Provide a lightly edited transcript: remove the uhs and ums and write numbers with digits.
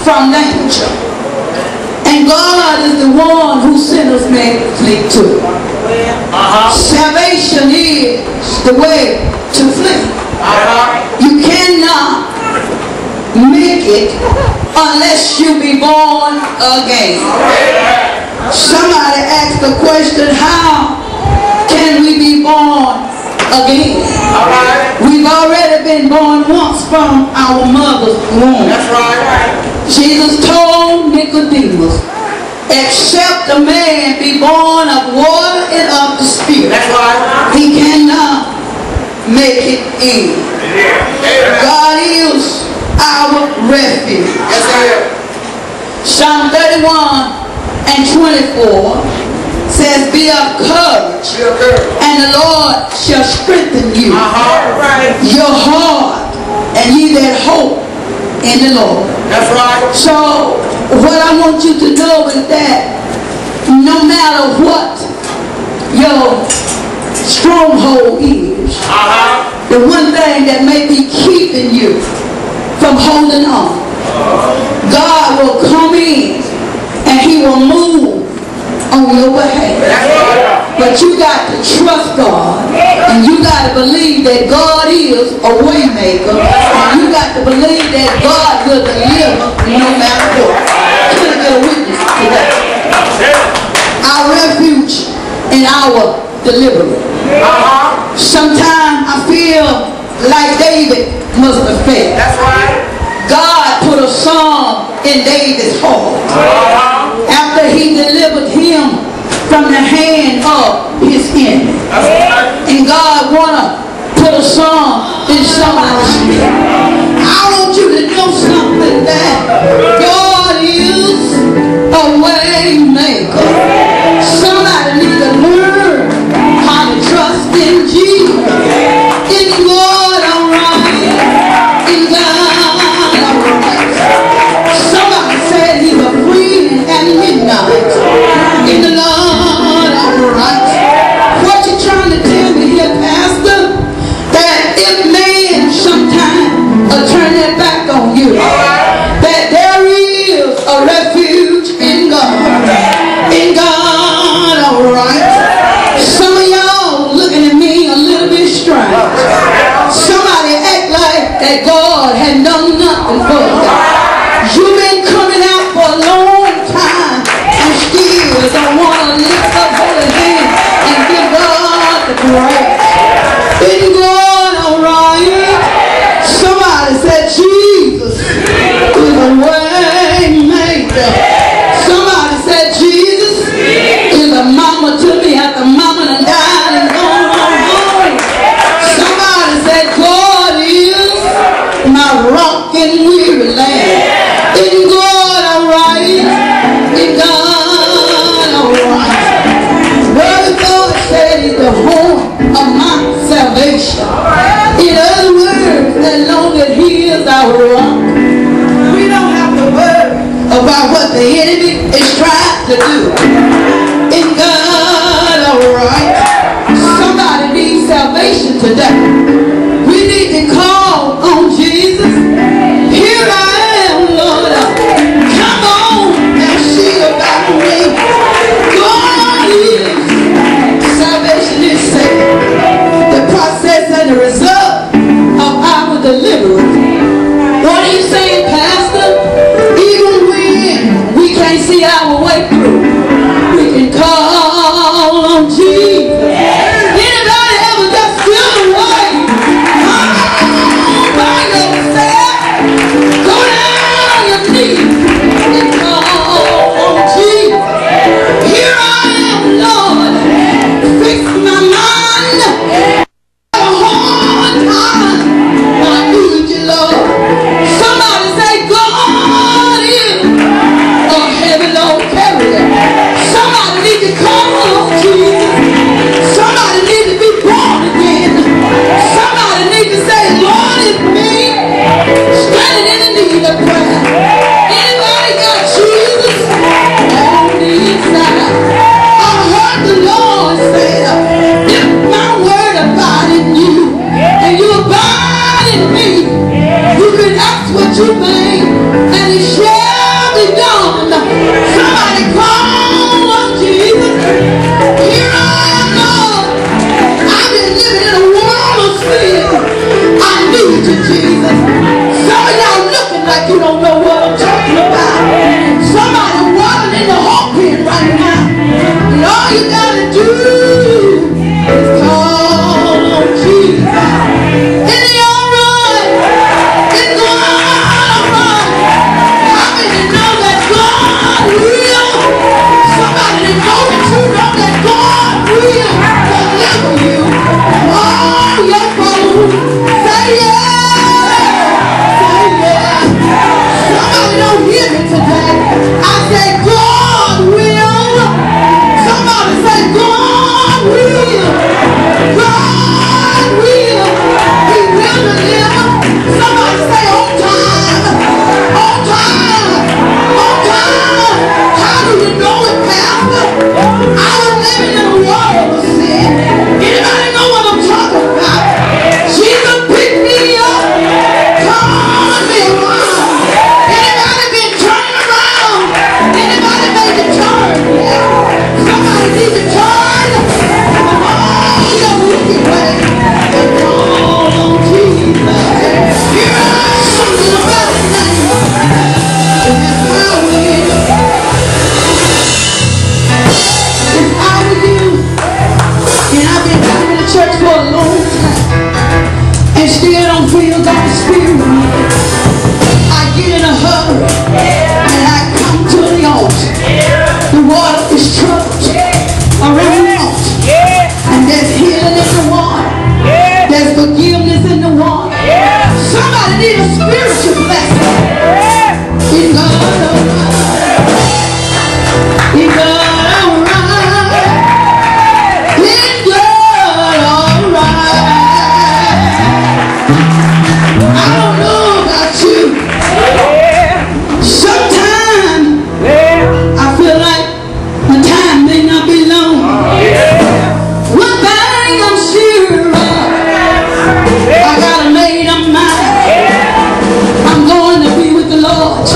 from danger. And God is the one who sinners may flee to. Salvation is the way to flee. You cannot make it unless you be born again. Somebody asked the question, how can we be born again? We've already been born once from our mother's womb. That's right. Jesus told Nicodemus, except a man be born of water and of the Spirit, That's right. he cannot make it in. God is our refuge. Yes, sir. Psalm 31 and 24 says, be of courage, and the Lord shall strengthen you, your heart, and ye that hope in the Lord. That's right. So what I want you to know is that no matter what your stronghold is, the one thing that may be keeping you from holding on, God will come in and he will move on your behalf. But you got to trust God, and you got to believe that God is a way maker, and you got to believe that God will deliver no matter what. Can I get a witness today? Our refuge and our deliverer. Sometimes I feel like David must have felt. That's right. God put a song in David's heart after he delivered him from the hand of his enemy. And God wanna put a song in somebody's spirit. I want you to know something, that God is a way maker. Somebody needs to learn how to trust in Jesus. In God alright, in God alright. Somebody said he's a friend at midnight. In the Lord alright. What you trying to tell me here, Pastor? That if man sometime turn their back on you, that there is a refuge in God. In God alright. Some of y'all looking at me a little bit strange. Somebody act like that God had done nothing for you. You've been coming out for a long time and still don't want to lift up holy hand and give God the praise. In God alright. Somebody said Jesus is a way maker. Somebody said Jesus is a mama to me after mama done died and gone home. Somebody said God is my rock in weary land. In God alright. In God alright. Word of God said he's the horn of my salvation. In other words, as long as he is our rock, we don't have to worry about what the enemy is trying to do. In God alright. Somebody needs salvation today. We need to call on Jesus. Here I am, Lord. Come on and see about me. God is. Salvation is saved. The process and the result of our deliverance. What are you saying, Pastor? Even when we can't see our way through, we can call on Jesus. Anybody ever just feel the way know what I'm talking about. Somebody walking in the hog pen right now. And all you gotta do is call on Jesus. Is he alright? It's going alright. How many know that God will? Somebody that know that you know that God will deliver you from all your problems. Say yeah. Say yeah. Somebody don't hear me today. I say God will. Somebody say God will. God will. He will deliver. Somebody say on time. On time. On time. How do you know it, Pastor? I was living in a world of sin. Anybody know what I'm talking about? Jesus picked me up. Turned me around. Anybody been turned around? Anybody made the turn? Somebody need to turn from all your wicked ways and call on Jesus. Here's something about his name. If I were you, and I've been coming to church for a long time, and still don't feel God's Spirit, I get in a hurry and I come to the altar. The water is troubled around the altar, and there's healing in the water. There's forgiveness in the water. Somebody need a spiritual blessing. In God alright. In God alright. In God alright. I don't know about you. Sometimes I feel like the time may not be long. One thing I'm sure of, I got a made up mind. I'm going to be with the Lord.